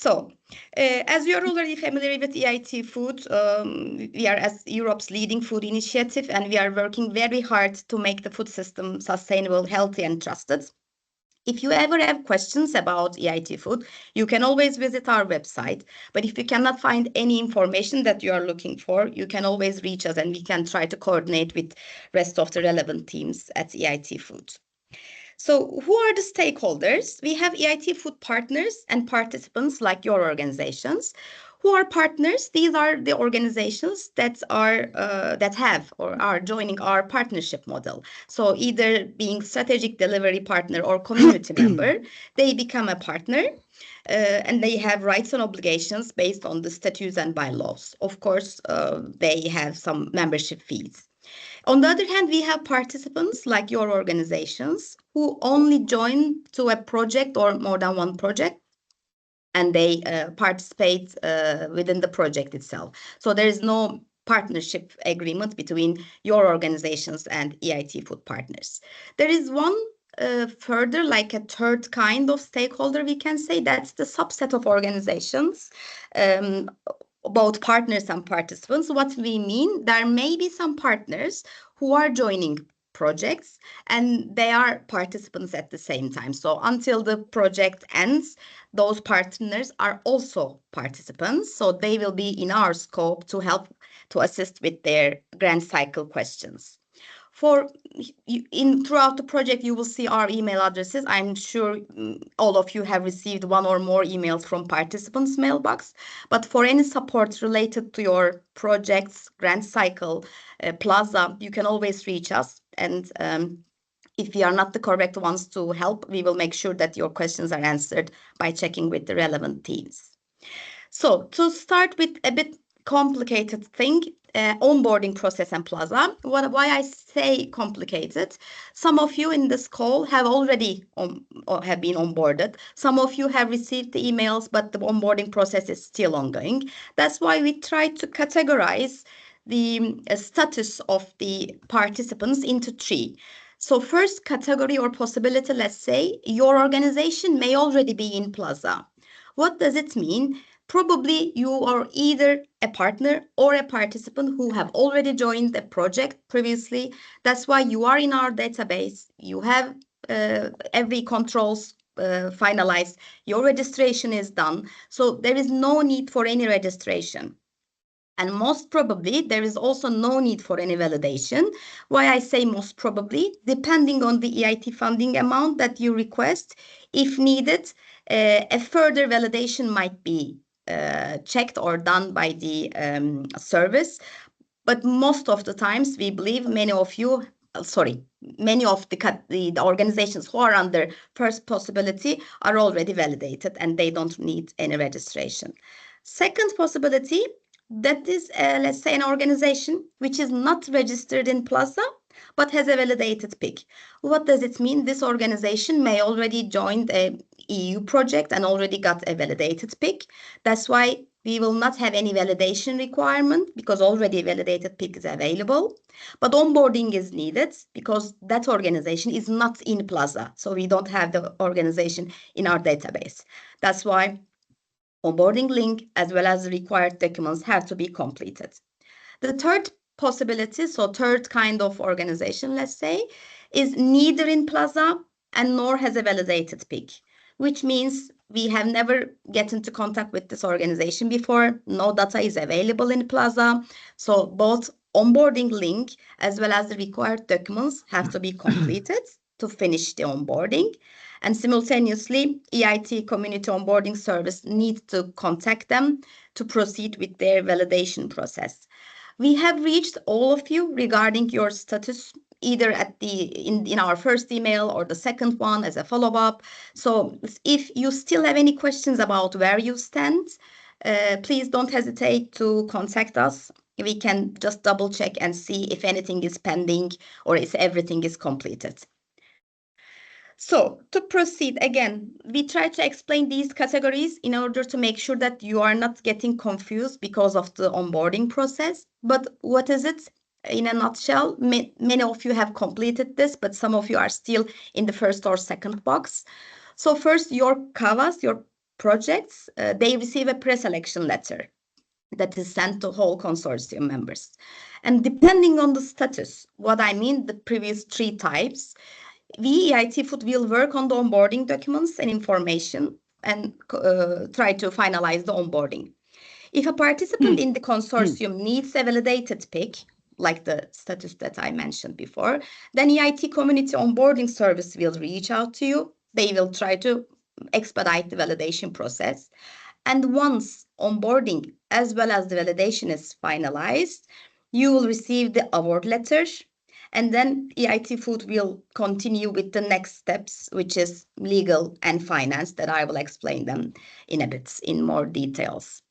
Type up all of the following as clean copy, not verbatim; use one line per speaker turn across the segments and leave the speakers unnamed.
So, as you are already familiar with EIT Food, we are as Europe's leading food initiative, and we are working very hard to make the food system sustainable, healthy, and trusted. If you ever have questions about EIT Food, you can always visit our website. But if you cannot find any information that you are looking for, you can always reach us, and we can try to coordinate with rest of the relevant teams at EIT Food. So who are the stakeholders? We have EIT Food partners and participants like your organizations. Who are partners? These are the organizations that have or are joining our partnership model. So either being strategic delivery partner or community member, they become a partner. And they have rights and obligations based on the statutes and bylaws. Of course, they have some membership fees. On the other hand, we have participants like your organizations who only join to a project or more than one project, and they participate within the project itself. So there is no partnership agreement between your organizations and EIT Food partners. There is one further, like a third kind of stakeholder, we can say. That's the subset of organizations, both partners and participants. What we mean, there may be some partners who are joining projects and they are participants at the same time. So until the project ends, those partners are also participants. So they will be in our scope to help to assist with their grant cycle questions. Throughout the project, you will see our email addresses. I'm sure all of you have received one or more emails from participants' mailbox. But for any support related to your project's grant cycle, Plaza, you can always reach us. And if we are not the correct ones to help, we will make sure that your questions are answered by checking with the relevant teams. So to start with a bit complicated thing, onboarding process and Plaza. Why I say complicated? Some of you in this call have already have been onboarded. Some of you have received the emails, but the onboarding process is still ongoing. That's why we try to categorize the status of the participants into three. So first category or possibility, let's say your organization may already be in Plaza. What does it mean? Probably you are either a partner or a participant who have already joined the project previously. That's why you are in our database. You have every controls finalized. Your registration is done. So there is no need for any registration. And most probably, there is also no need for any validation. Why I say most probably, depending on the EIT funding amount that you request, if needed, a further validation might be checked or done by the service. But most of the times, we believe many of the organizations who are under first possibility are already validated and they don't need any registration. Second possibility, that is, let's say, an organization which is not registered in Plaza, but has a validated PIC. What does it mean? This organization may already joined a EU project and already got a validated PIC. That's why we will not have any validation requirement because already a validated PIC is available. But onboarding is needed because that organization is not in Plaza. So we don't have the organization in our database. That's why onboarding link as well as the required documents have to be completed. The third possibility, so third kind of organization, let's say, is neither in Plaza and nor has a validated PIC, which means we have never get into contact with this organization before. No data is available in Plaza. So both onboarding link as well as the required documents have to be completed to finish the onboarding. And simultaneously, EIT Community Onboarding Service needs to contact them to proceed with their validation process. We have reached all of you regarding your status, either at in our first email or the second one as a follow-up. So if you still have any questions about where you stand, please don't hesitate to contact us. We can just double check and see if anything is pending or if everything is completed. So to proceed, again, we try to explain these categories in order to make sure that you are not getting confused because of the onboarding process. But what is it? In a nutshell, many of you have completed this, but some of you are still in the first or second box. So first, your CAVAs, your projects, they receive a pre-selection letter that is sent to whole consortium members. And depending on the status, what I mean, the previous 3 types, we, EIT Food, will work on the onboarding documents and information and try to finalize the onboarding. If a participant in the consortium needs a validated PIC, like the status that I mentioned before, then EIT Community Onboarding Service will reach out to you. They will try to expedite the validation process. And once onboarding as well as the validation is finalized, you will receive the award letter. And then EIT Food will continue with the next steps, which is legal and finance, that I will explain them in a bit in more details.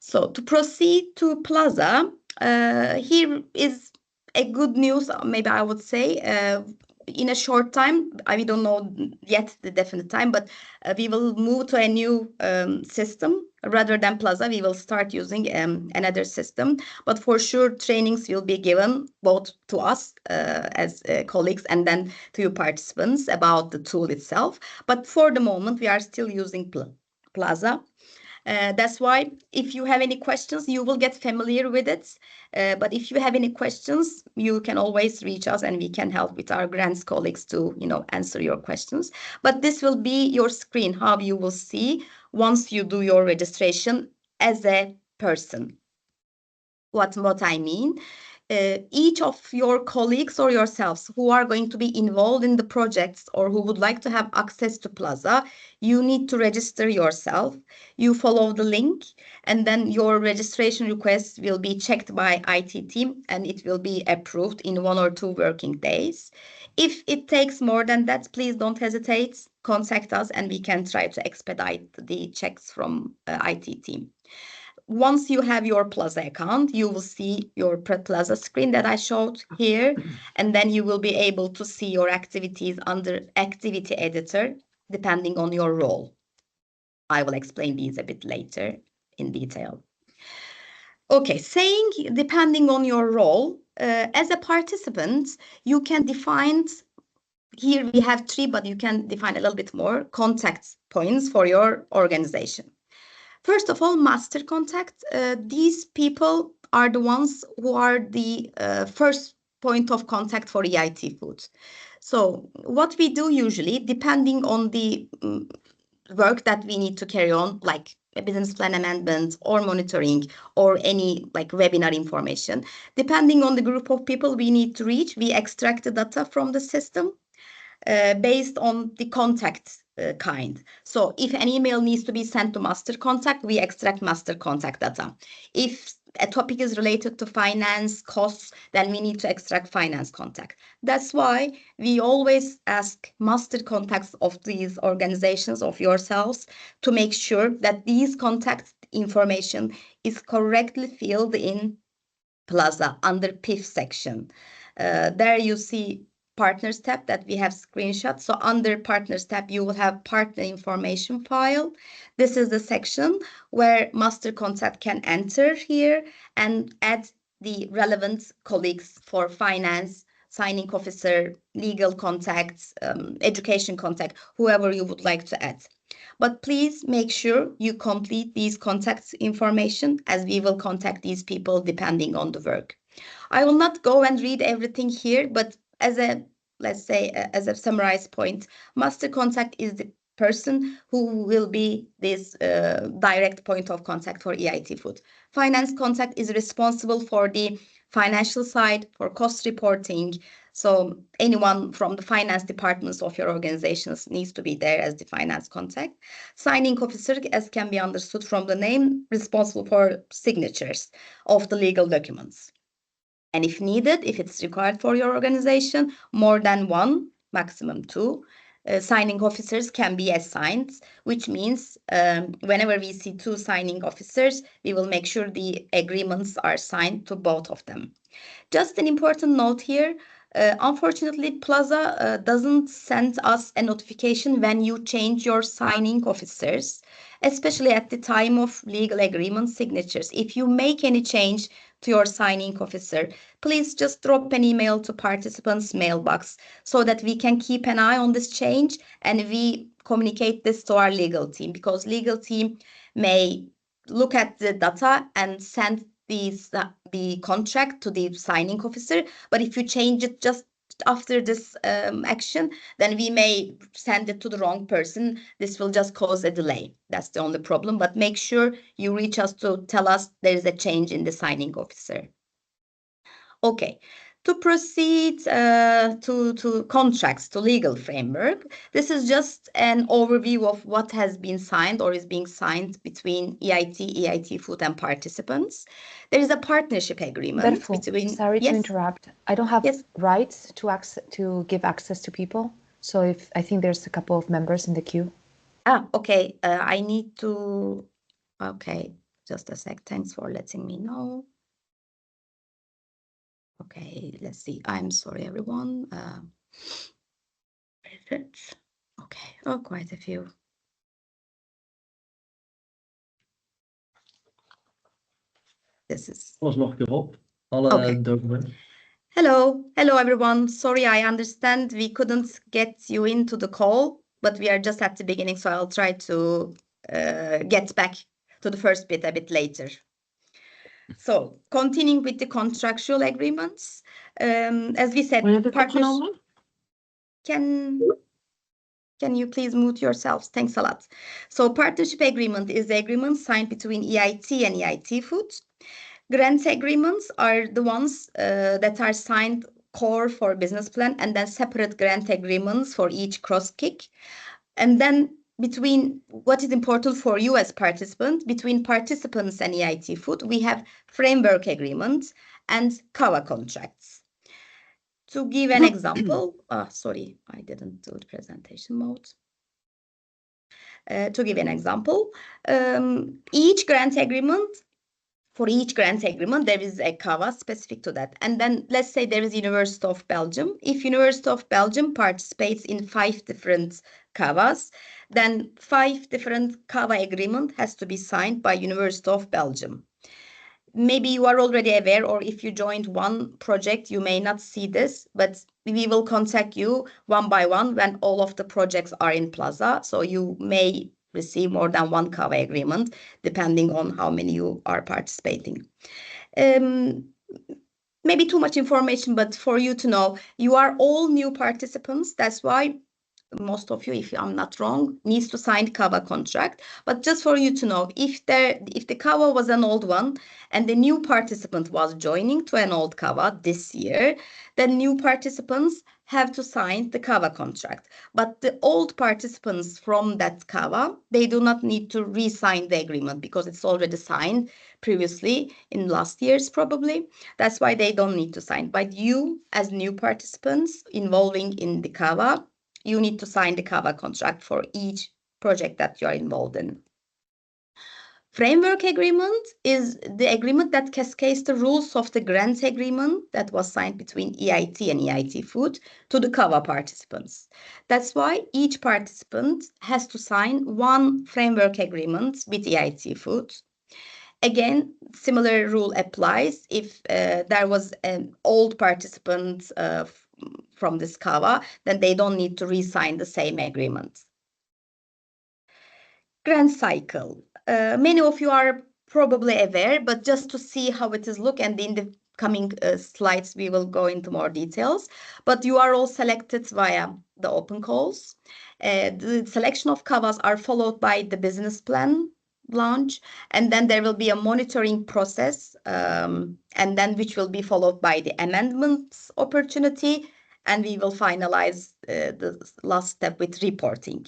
So to proceed to Plaza, here is a good news, maybe I would say. In a short time, we don't know yet the definite time, but we will move to a new system. Rather than Plaza, we will start using another system. But for sure, trainings will be given both to us as colleagues and then to you participants about the tool itself. But for the moment, we are still using Plaza. That's why if you have any questions, you will get familiar with it. But if you have any questions, you can always reach us and we can help with our grants colleagues to, answer your questions. But this will be your screen, how you will see once you do your registration as a person. What I mean, each of your colleagues or yourselves who are going to be involved in the projects or who would like to have access to Plaza, you need to register yourself. You follow the link and then your registration request will be checked by IT team and it will be approved in 1 or 2 working days. If it takes more than that, please don't hesitate, contact us and we can try to expedite the checks from IT team. Once you have your Plaza account, you will see your Plaza screen that I showed here, and then you will be able to see your activities under Activity Editor, depending on your role. I will explain these a bit later in detail. Okay, saying depending on your role, as a participant, you can define, here we have 3, but you can define a little bit more, contact points for your organization. First of all, master contact. These people are the ones who are the first point of contact for EIT Food. So what we do usually, depending on the work that we need to carry on, like a business plan amendment or monitoring or any like webinar information, depending on the group of people we need to reach, we extract the data from the system based on the contact kind. So if an email needs to be sent to master contact, we extract master contact data. If a topic is related to finance costs, then we need to extract finance contact. That's why we always ask master contacts of these organizations, of yourselves, to make sure that these contact information is correctly filled in Plaza under PIF section. There you see partners tab that we have screenshots. So under partners tab, you will have partner information file. This is the section where master contact can enter here and add the relevant colleagues for finance, signing officer, legal contacts, education contact, whoever you would like to add. But please make sure you complete these contacts information as we will contact these people depending on the work. I will not go and read everything here, but as a, let's say, as a summarized point, master contact is the person who will be this direct point of contact for EIT Food. Finance contact is responsible for the financial side, for cost reporting. So anyone from the finance departments of your organizations needs to be there as the finance contact. Signing officer, as can be understood from the name, responsible for signatures of the legal documents. And if needed, if it's required for your organization, more than 1, maximum 2, signing officers can be assigned, which means whenever we see 2 signing officers, we will make sure the agreements are signed to both of them. Just an important note here, Unfortunately, Plaza doesn't send us a notification when you change your signing officers, especially at the time of legal agreement signatures. If you make any change to your signing officer, please just drop an email to participants' mailbox so that we can keep an eye on this change and we communicate this to our legal team, because legal team may look at the data and send the contract to the signing officer. But if you change it just after this action, then we may send it to the wrong person. This will just cause a delay. That's the only problem. But make sure you reach us to tell us there is a change in the signing officer. Okay. To proceed to contracts, to legal framework, this is just an overview of what has been signed or is being signed between EIT Food and participants. There is a partnership agreement between...
Sorry to interrupt. I don't have
Yes.
rights to give access to people. So if I think there's a couple of members in the queue.
Okay. I need to... Okay, just a sec. Thanks for letting me know. Okay, let's see. I'm sorry, everyone. Okay, oh, quite a few. This is...
Was nog erop. Alle
Okay.
documenten.
Hello, everyone. Sorry, I understand we couldn't get you into the call, but we are just at the beginning, so I'll try to get back to the first bit a bit later. So, continuing with the contractual agreements, as we said, partners... Can you please mute yourselves? Thanks a lot. So, partnership agreement is the agreement signed between EIT and EIT Food. Grant agreements are the ones that are signed core for business plan, and then separate grant agreements for each cross kick. And then between what is important for you as participants, between participants and EIT Food, we have framework agreements and CAVA contracts. To give an example, sorry, I didn't do the presentation mode. To give an example, for each grant agreement, there is a CAVA specific to that. And then let's say there is University of Belgium. If University of Belgium participates in 5 different CAVAs, then 5 different CAVA agreement has to be signed by University of Belgium. Maybe you are already aware, or if you joined one project, you may not see this, but we will contact you one by one when all of the projects are in Plaza. So you may receive more than one CAVA agreement, depending on how many you are participating. Maybe too much information, but for you to know, you are all new participants. That's why most of you, if I'm not wrong, needs to sign CAVA contract. But just for you to know, if the CAVA was an old one and the new participant was joining to an old CAVA this year, then new participants have to sign the CAVA contract. But the old participants from that CAVA, they do not need to re-sign the agreement because it's already signed previously in last year's probably. That's why they don't need to sign. But you, as new participants involving in the CAVA, you need to sign the CAVA contract for each project that you are involved in. Framework agreement is the agreement that cascades the rules of the grant agreement that was signed between EIT and EIT Food to the CAVA participants. That's why each participant has to sign one framework agreement with EIT Food. Again, similar rule applies if there was an old participant from this CAVA, then they don't need to re-sign the same agreement. Grant cycle. Many of you are probably aware, but just to see how it is look, and in the coming slides, we will go into more details. But you are all selected via the open calls. The selection of CAVAs are followed by the business plan launch, and then there will be a monitoring process, and then which will be followed by the amendments opportunity, and we will finalize the last step with reporting.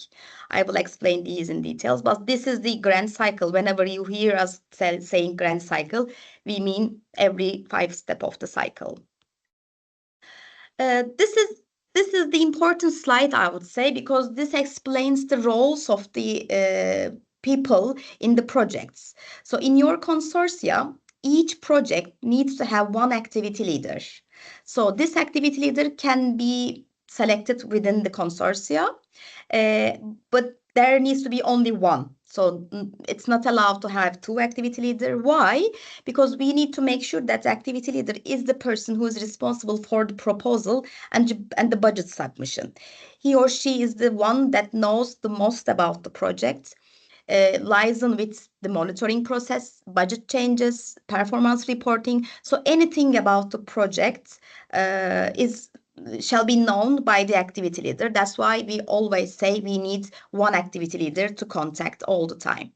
I will explain these in details, but this is the grant cycle. Whenever you hear us saying grant cycle, we mean every 5 steps of the cycle. This is the important slide, I would say, because this explains the roles of the people in the projects. So in your consortia, each project needs to have one activity leader. So this activity leader can be selected within the consortia, but there needs to be only one. So it's not allowed to have two activity leader. Why? Because we need to make sure that the activity leader is the person who is responsible for the proposal and the budget submission. He or she is the one that knows the most about the project, liaison with the monitoring process, budget changes, performance reporting. So anything about the project shall be known by the activity leader. That's why we always say we need one activity leader to contact all the time.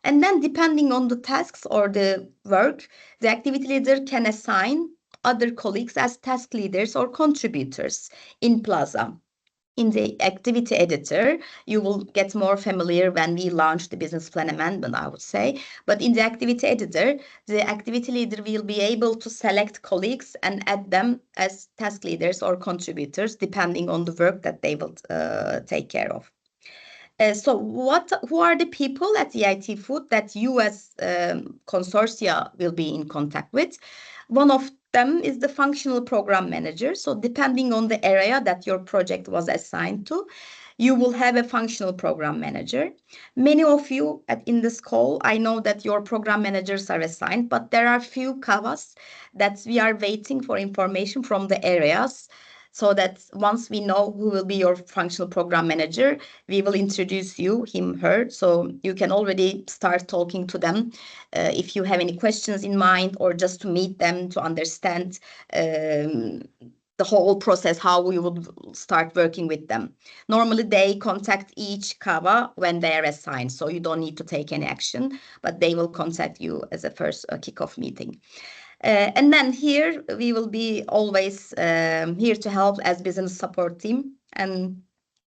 And then depending on the tasks or the work, the activity leader can assign other colleagues as task leaders or contributors in Plaza. In the activity editor, you will get more familiar when we launch the business plan amendment, I would say. But in the activity editor, the activity leader will be able to select colleagues and add them as task leaders or contributors, depending on the work that they will take care of. So who are the people at EIT Food that you as consortia will be in contact with? One of them is the functional program manager. So depending on the area that your project was assigned to, you will have a functional program manager. Many of you in this call, I know that your program managers are assigned, but there are few CAVAs that we are waiting for information from the areas, so that once we know who will be your functional program manager, we will introduce you, him, her, so you can already start talking to them if you have any questions in mind, or just to meet them to understand the whole process, how we would start working with them. Normally, they contact each CAVA when they are assigned, so you don't need to take any action, but they will contact you as a first kickoff meeting. And then here we will be always here to help as business support team. And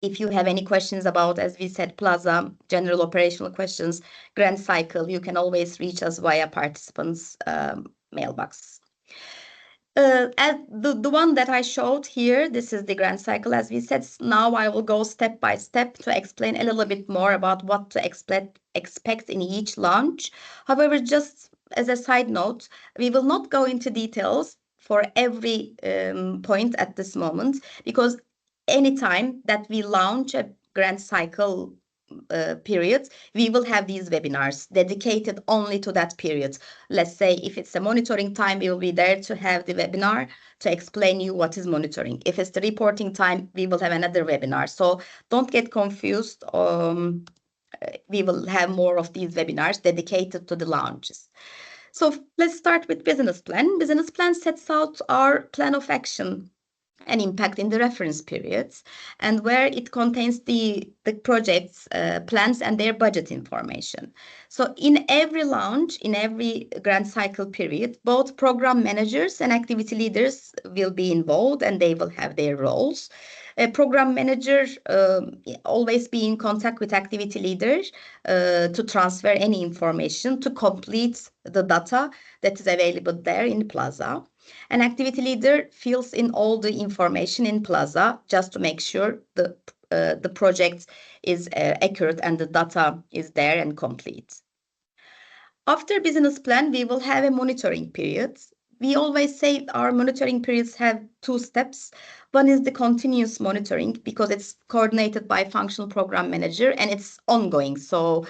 if you have any questions about, as we said, Plaza, general operational questions, grant cycle, you can always reach us via participants mailbox. As the one that I showed here, this is the grant cycle, as we said. Now I will go step by step to explain a little bit more about what to expect in each launch. However, just as a side note, we will not go into details for every point at this moment, because anytime that we launch a grant cycle periods, we will have these webinars dedicated only to that period. Let's say if it's a monitoring time, we will be there to have the webinar to explain you what is monitoring. If it's the reporting time, we will have another webinar. So don't get confused. We will have more of these webinars dedicated to the launches. So let's start with business plan. Business plan sets out our plan of action and impact in the reference periods, and where it contains the projects, plans, and their budget information. So in every launch, in every grant cycle period, both program managers and activity leaders will be involved, and they will have their roles. A program manager always be in contact with activity leaders to transfer any information to complete the data that is available there in Plaza. An activity leader fills in all the information in Plaza just to make sure the project is accurate and the data is there and complete. After business plan, we will have a monitoring period. We always say our monitoring periods have two steps. One is the continuous monitoring, because it's coordinated by functional program manager and it's ongoing. So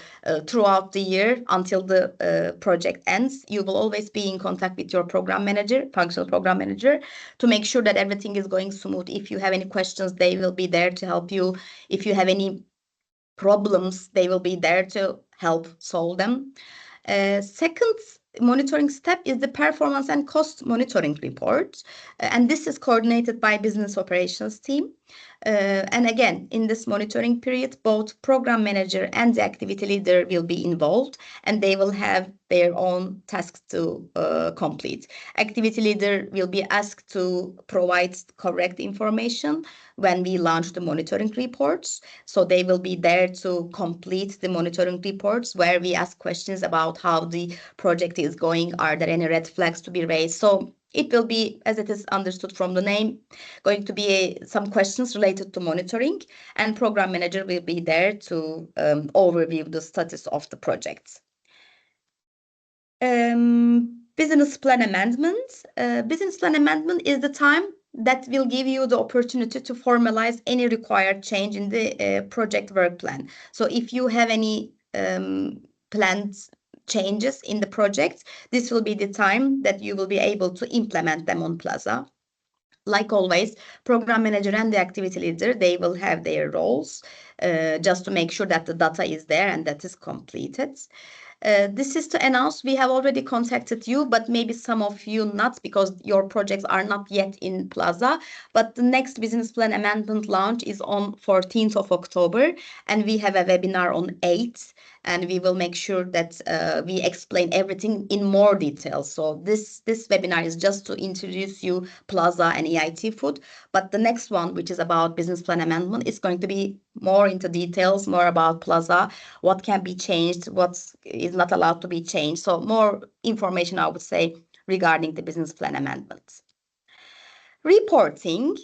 throughout the year until the project ends, you will always be in contact with your program manager, functional program manager, to make sure that everything is going smooth. If you have any questions, they will be there to help you. If you have any problems, they will be there to help solve them. Second monitoring step is the performance and cost monitoring report, and this is coordinated by business operations team. And again, in this monitoring period, both program manager and the activity leader will be involved, and they will have their own tasks to complete. Activity leader will be asked to provide correct information when we launch the monitoring reports. So they will be there to complete the monitoring reports, where we ask questions about how the project is going. Are there any red flags to be raised? So it will be, as it is understood from the name, going to be some questions related to monitoring, and program manager will be there to overview the status of the projects. Business plan amendment. Business plan amendment is the time that will give you the opportunity to formalize any required change in the project work plan. So if you have any planned changes in the project, this will be the time that you will be able to implement them on Plaza. Like always, program manager and the activity leader, they will have their roles just to make sure that the data is there and that is completed. This is to announce we have already contacted you, but maybe some of you not because your projects are not yet in Plaza. But the next business plan amendment launch is on 14th of October, and we have a webinar on 8th, and we will make sure that we explain everything in more detail. So this webinar is just to introduce you Plaza and EIT Food, but the next one, which is about business plan amendment, is going to be more into details, more about Plaza, what can be changed, what is not allowed to be changed. So more information, I would say, regarding the business plan amendments. Reporting.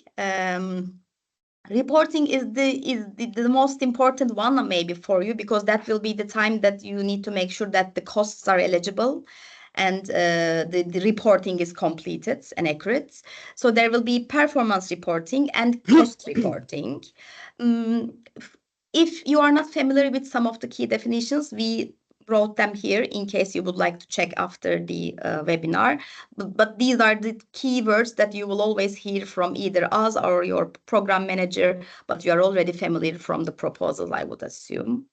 Reporting is the most important one maybe for you, because that will be the time that you need to make sure that the costs are eligible and the reporting is completed and accurate. So there will be performance reporting and cost reporting. If you are not familiar with some of the key definitions, we wrote them here in case you would like to check after the webinar. But these are the keywords that you will always hear from either us or your program manager, but you are already familiar from the proposals, I would assume.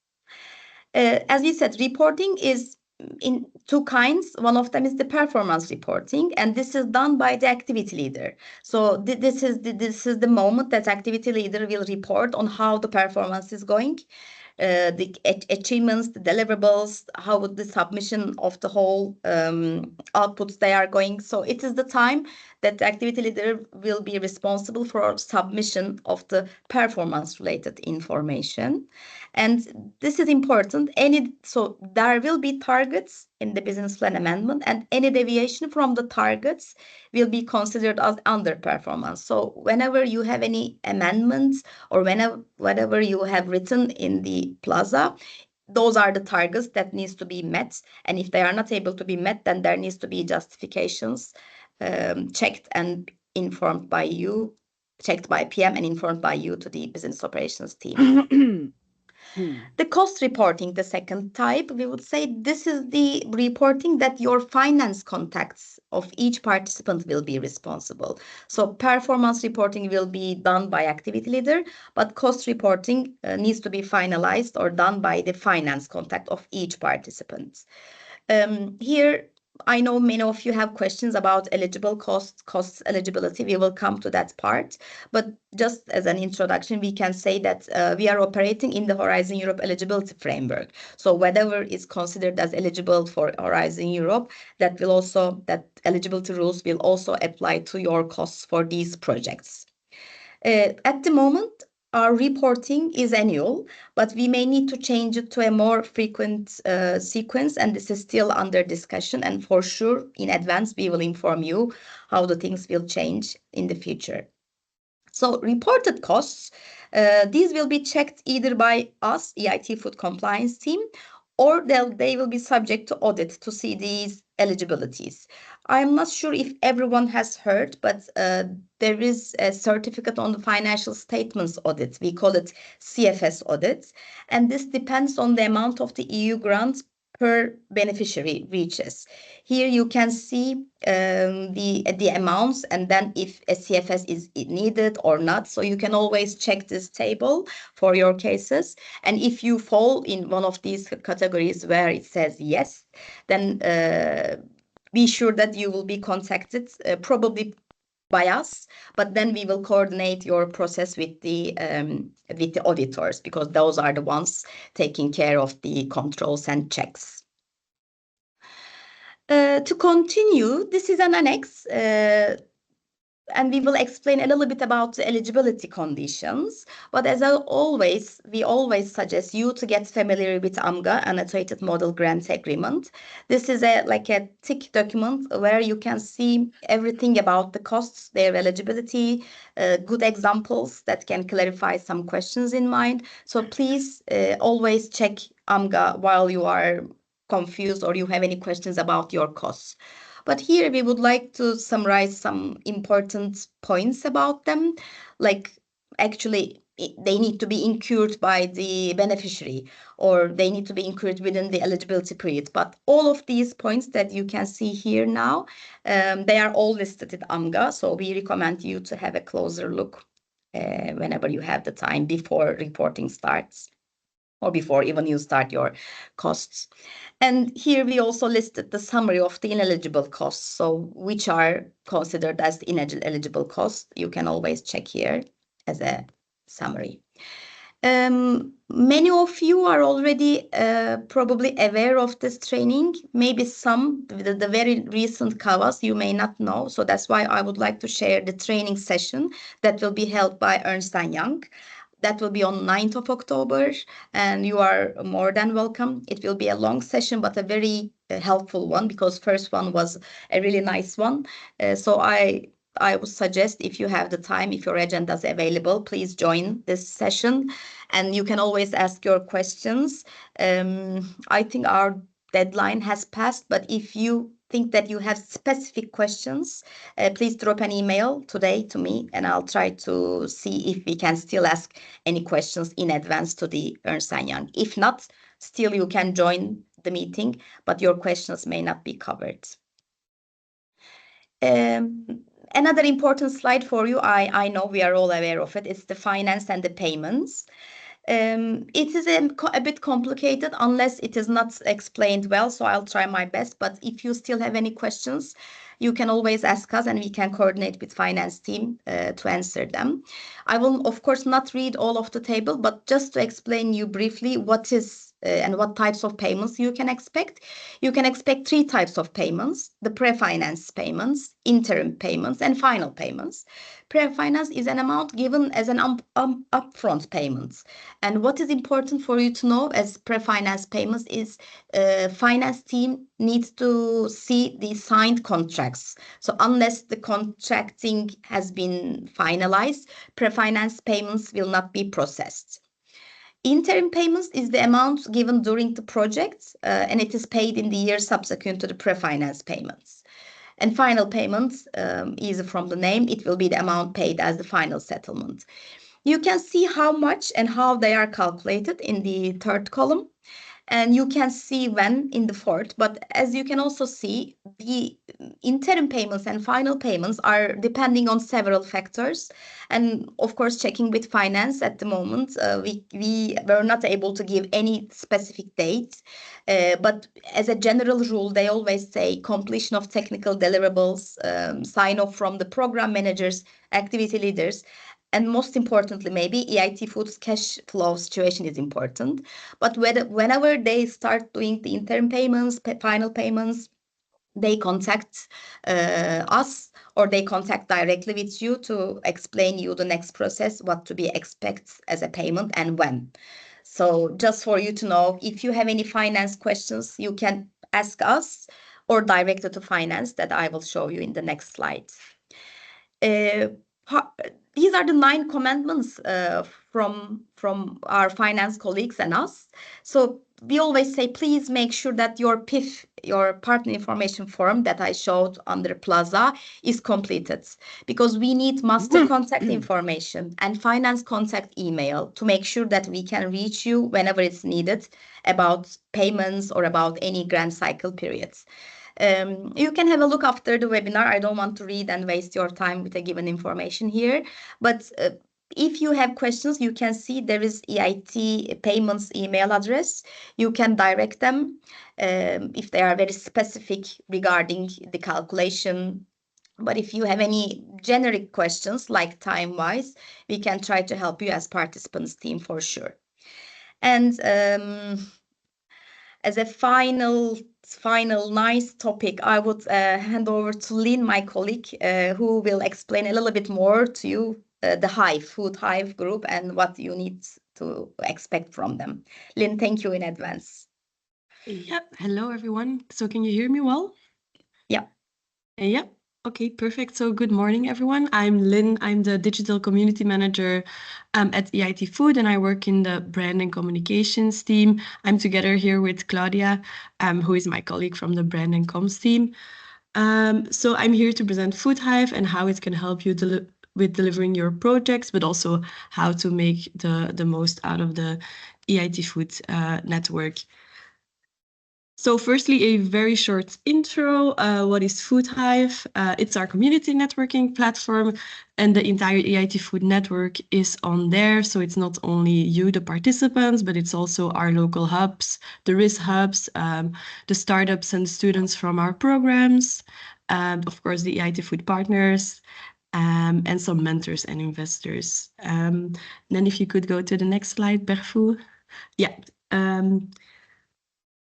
As we said, reporting is in two kinds. One of them is the performance reporting, and this is done by the activity leader. So this is the moment that activity leader will report on how the performance is going, the achievements, the deliverables, how would the submission of the whole outputs they are going. So it is the time that the activity leader will be responsible for submission of the performance related information. And this is important. So there will be targets in the business plan amendment, and any deviation from the targets will be considered as underperformance. So whenever you have any amendments or whatever you have written in the Plaza, those are the targets that needs to be met. And if they are not able to be met, then there needs to be justifications checked and informed by you, checked by PM and informed by you to the business operations team. The cost reporting, the second type, we would say this is the reporting that your finance contacts of each participant will be responsible. So performance reporting will be done by activity leader, but cost reporting needs to be finalized or done by the finance contact of each participant. Here, I know many of you have questions about eligible costs eligibility. We will come to that part. But just as an introduction, we can say that we are operating in the Horizon Europe eligibility framework. So whatever is considered as eligible for Horizon Europe, that eligibility rules will also apply to your costs for these projects. At the moment, our reporting is annual, but we may need to change it to a more frequent sequence, and this is still under discussion. And for sure, in advance, we will inform you how the things will change in the future. So reported costs, these will be checked either by us, EIT Food Compliance Team, or they will be subject to audit to see these eligibilities. I'm not sure if everyone has heard, but there is a certificate on the financial statements audit. We call it CFS audit, and this depends on the amount of the EU grant per beneficiary reaches. Here you can see the amounts and then if a CFS is needed or not. So you can always check this table for your cases. And if you fall in one of these categories where it says yes, then be sure that you will be contacted probably by us, but then we will coordinate your process with the auditors, because those are the ones taking care of the controls and checks. To continue, this is an annex, and we will explain a little bit about the eligibility conditions. But as we always suggest you to get familiar with AMGA, Annotated Model Grant Agreement. This is like a thick document where you can see everything about the costs, their eligibility, good examples that can clarify some questions in mind. So please always check AMGA while you are confused or you have any questions about your costs. But here we would like to summarize some important points about them. Like actually they need to be incurred by the beneficiary, or they need to be incurred within the eligibility period. But all of these points that you can see here now, they are all listed in AMGA. So we recommend you to have a closer look whenever you have the time before reporting starts, or before even you start your costs. And here we also listed the summary of the ineligible costs, so which are considered as the ineligible costs. You can always check here as a summary. Many of you are already probably aware of this training. Maybe some, the very recent CAVAs, you may not know. So that's why I would like to share the training session that will be held by Ernst & Young. That will be on 9th of October, and you are more than welcome. It will be a long session, but a very helpful one, because first one was a really nice one. So I would suggest, if you have the time, if your agenda is available, please join this session, and you can always ask your questions. I think our deadline has passed, but if you think that you have specific questions, please drop an email today to me, and I'll try to see if we can still ask any questions in advance to the Ernst & Young. If not, still you can join the meeting, but your questions may not be covered. Another important slide for you, I know we are all aware of it, it's the finance and the payments. It is a bit complicated unless it is not explained well, so I'll try my best. But if you still have any questions, you can always ask us, and we can coordinate with finance team to answer them. I will, of course, not read all of the table, but just to explain you briefly what is and what types of payments you can expect. You can expect 3 types of payments: the pre-finance payments, interim payments, and final payments. Pre-finance is an amount given as an upfront payment. And what is important for you to know as pre-finance payments is finance team needs to see the signed contracts. So unless the contracting has been finalized, pre-finance payments will not be processed. Interim payments is the amount given during the project, and it is paid in the year subsequent to the pre-finance payments. And final payments, easy from the name, it will be the amount paid as the final settlement. You can see how much and how they are calculated in the 3rd column, and you can see when in the 4th. But as you can also see, the interim payments and final payments are depending on several factors. And of course, checking with finance at the moment, we were not able to give any specific dates. But as a general rule, they always say completion of technical deliverables, sign off from the program managers, activity leaders. And most importantly, maybe EIT Food's cash flow situation is important. But whenever they start doing the interim payments, final payments, they contact us, or they contact directly with you to explain you the next process, what to be expect as a payment and when. So just for you to know, if you have any finance questions, you can ask us or direct it to finance, that I will show you in the next slide. These are the 9 commandments from our finance colleagues and us. So we always say, please make sure that your PIF, your partner information form that I showed under Plaza, is completed, because we need master contact information and finance contact email to make sure that we can reach you whenever it's needed about payments or about any grant cycle periods. You can have a look after the webinar. I don't want to read and waste your time with the given information here. But if you have questions, you can see there is EIT payments email address. You can direct them if they are very specific regarding the calculation. But if you have any generic questions, like time-wise, we can try to help you as participants team for sure. And as a final nice topic, I would hand over to Lynn, my colleague, who will explain a little bit more to you the Hive, Food Hive group, and what you need to expect from them. Lynn, thank you in advance.
Yeah, hello everyone. So can you hear me well?
Yeah.
Yeah. Okay, perfect. So good morning, everyone. I'm Lynn. I'm the Digital Community Manager at EIT Food, and I work in the Brand and Communications team. I'm together here with Claudia, who is my colleague from the Brand and Comms team. So I'm here to present Food Hive and how it can help you with delivering your projects, but also how to make the most out of the EIT Food network. So firstly, a very short intro. What is Food Hive? It's our community networking platform, and the entire EIT Food network is on there. So it's not only you, the participants, but it's also our local hubs, the RIS hubs, the startups and students from our programs, of course, the EIT Food partners, and some mentors and investors. Then if you could go to the next slide, Berfu. Yeah.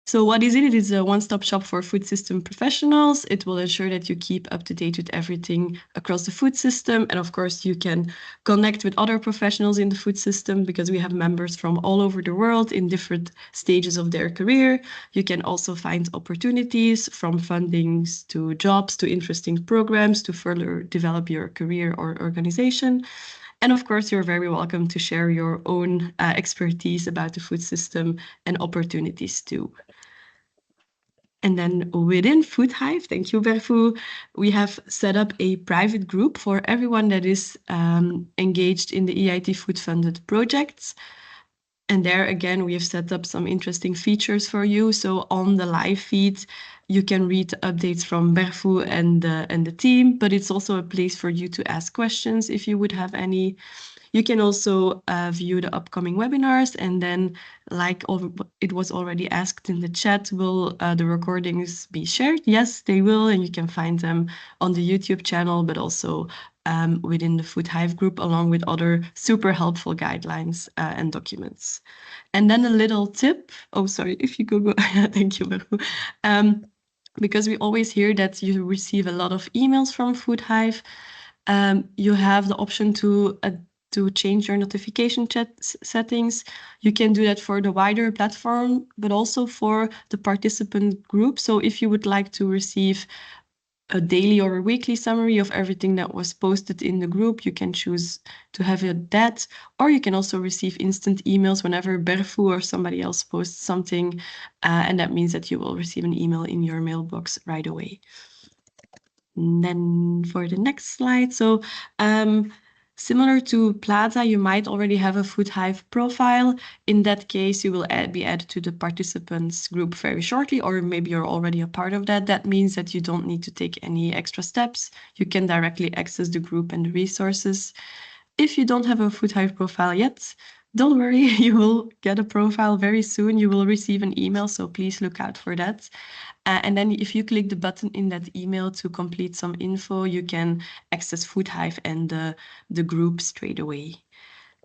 So what is it? It is a one-stop shop for food system professionals. It will ensure that you keep up to date with everything across the food system. And of course, you can connect with other professionals in the food system because we have members from all over the world in different stages of their career. You can also find opportunities from fundings to jobs to interesting programs to further develop your career or organization. And of course, you're very welcome to share your own expertise about the food system and opportunities too. And then within Food Hive, thank you, Berfu, we have set up a private group for everyone that is engaged in the EIT Food funded projects. And there again, we have set up some interesting features for you. So on the live feed, you can read updates from Berfu and the team, but it's also a place for you to ask questions if you would have any. You can also view the upcoming webinars, and then, like it was already asked in the chat, will the recordings be shared? Yes, they will, and you can find them on the YouTube channel, but also within the Food Hive group, along with other super helpful guidelines and documents. And then a little tip. Oh, sorry, if you go. Thank you, Beru. Because we always hear that you receive a lot of emails from Food Hive. You have the option to change your notification chat settings. You can do that for the wider platform, but also for the participant group. So if you would like to receive a daily or a weekly summary of everything that was posted in the group, you can choose to have it that, or you can also receive instant emails whenever Berfu or somebody else posts something, and that means that you will receive an email in your mailbox right away. And then for the next slide, so similar to Plaza, you might already have a Food Hive profile. In that case, you will be added to the participants group very shortly, or maybe you're already a part of that. That means that you don't need to take any extra steps. You can directly access the group and the resources. If you don't have a Food Hive profile yet, don't worry, you will get a profile very soon. You will receive an email, so please look out for that. And then if you click the button in that email to complete some info, you can access Food Hive and the group straight away.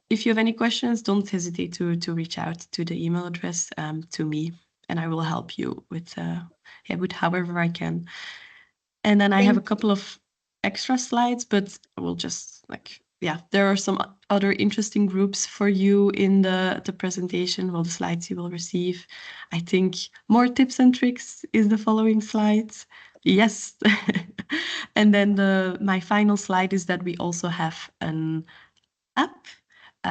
If you have any questions, don't hesitate to reach out to the email address to me, and I will help you with however I can. And then I have a couple of extra slides, but we'll just there are some other interesting groups for you in the presentation, well, the slides you will receive. I think more tips and tricks is the following slides. Yes. And then my final slide is that we also have an app.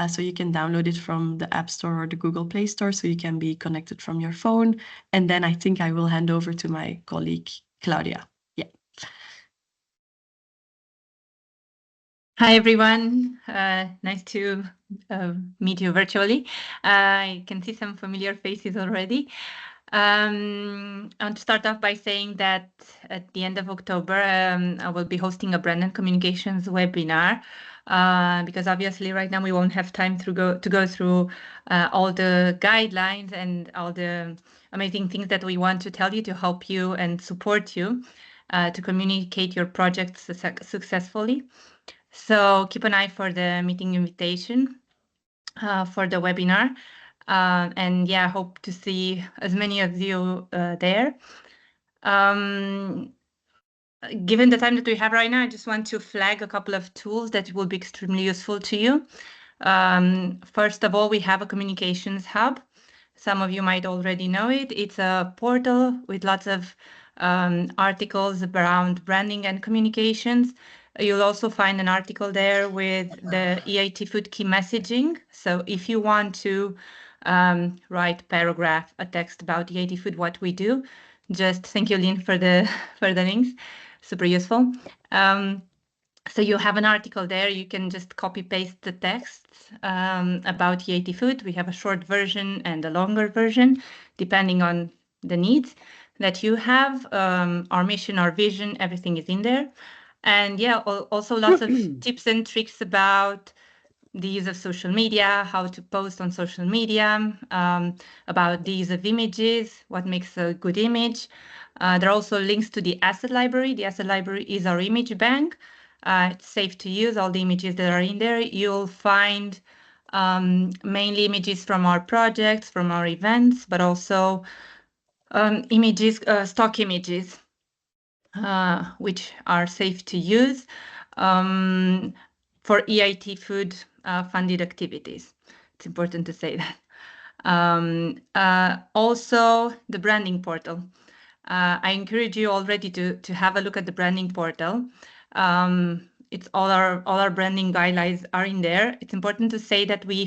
So you can download it from the App Store or the Google Play Store, so you can be connected from your phone. And then I think I will hand over to my colleague, Claudia. Yeah.
Hi, everyone. Nice to meet you virtually. I can see some familiar faces already. I want to start off by saying that at the end of October, I will be hosting a brand and communications webinar because obviously right now we won't have time to go through all the guidelines and all the amazing things that we want to tell you to help you and support you to communicate your projects successfully. So keep an eye for the meeting invitation for the webinar. And yeah, hope to see as many of you there. Given the time that we have right now, I just want to flag a couple of tools that will be extremely useful to you. First of all, we have a communications hub. Some of you might already know it. It's a portal with lots of articles around branding and communications. You'll also find an article there with the EIT Food key messaging. So if you want to write paragraph, a text about EIT Food, what we do, just thank you, Lynn, for the links. Super useful. So you have an article there. You can just copy paste the texts about EIT food. We have a short version and a longer version, depending on the needs that you have. Our mission, our vision, everything is in there. And yeah, also lots of tips and tricks about the use of social media, how to post on social media, about the use of images, what makes a good image. There are also links to the asset library. The asset library is our image bank. It's safe to use, all the images that are in there. You'll find mainly images from our projects, from our events, but also images, stock images, which are safe to use for EIT food funded activities. It's important to say that. Also, the branding portal. I encourage you already to have a look at the branding portal. It's all our branding guidelines are in there. It's important to say that we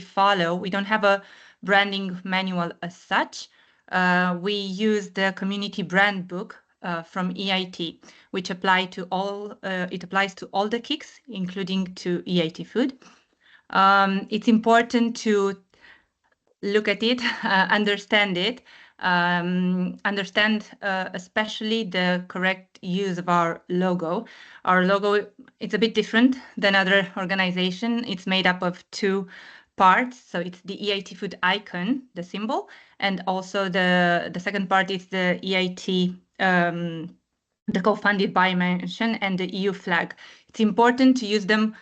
don't have a branding manual as such. We use the community brand book from EIT, which applies to all the KICs, including to EIT food. It's important to look at it, understand it, understand especially the correct use of our logo. Our logo, it's a bit different than other organization. It's made up of two parts. So it's the EIT food icon, the symbol, and also the second part is the EIT, the co-funded by mention, and the EU flag. It's important to use them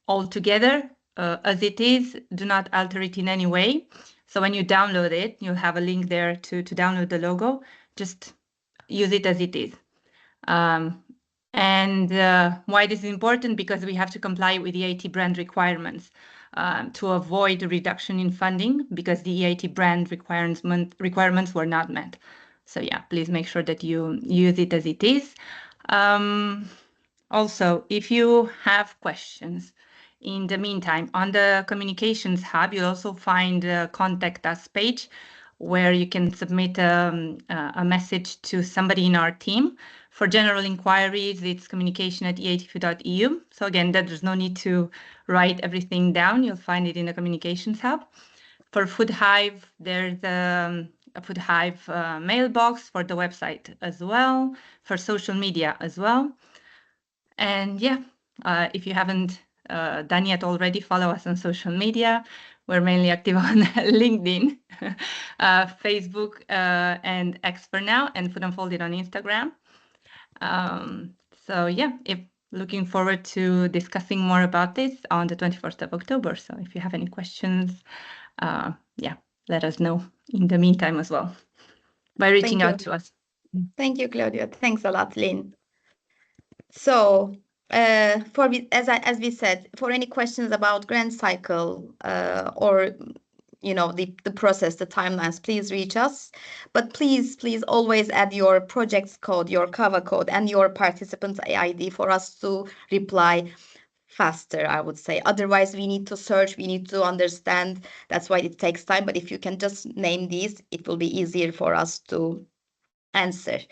all together as it is. Do not alter it in any way. So when you download it, you'll have a link there to download the logo. Just use it as it is. And why this is important? Because we have to comply with the EIT brand requirements to avoid a reduction in funding, because the EIT brand requirements were not met. So yeah, please make sure that you use it as it is. Also, if you have questions, in the meantime, on the Communications Hub, you'll also find a Contact Us page where you can submit a message to somebody in our team. For general inquiries, it's communication@eitfood.eu. So again, there's no need to write everything down. You'll find it in the Communications Hub. For Food Hive, there's a Food Hive mailbox, for the website as well, for social media as well. And yeah, if you haven't done yet already, follow us on social media. We're mainly active on LinkedIn, Facebook, and X for now, and Food Unfolded on Instagram. So yeah, looking forward to discussing more about this on the 21st of October. So if you have any questions, yeah, let us know in the meantime as well by reaching out to us.
Thank you, Claudia. Thanks a lot, Lynn. So as we said, for any questions about grant cycle or the process, the timelines, please reach us. But please always add your project's code, your CAVA code, and your participant's ID for us to reply faster, I would say. Otherwise, we need to search, we need to understand. That's why it takes time. But if you can just name these, it will be easier for us to answer.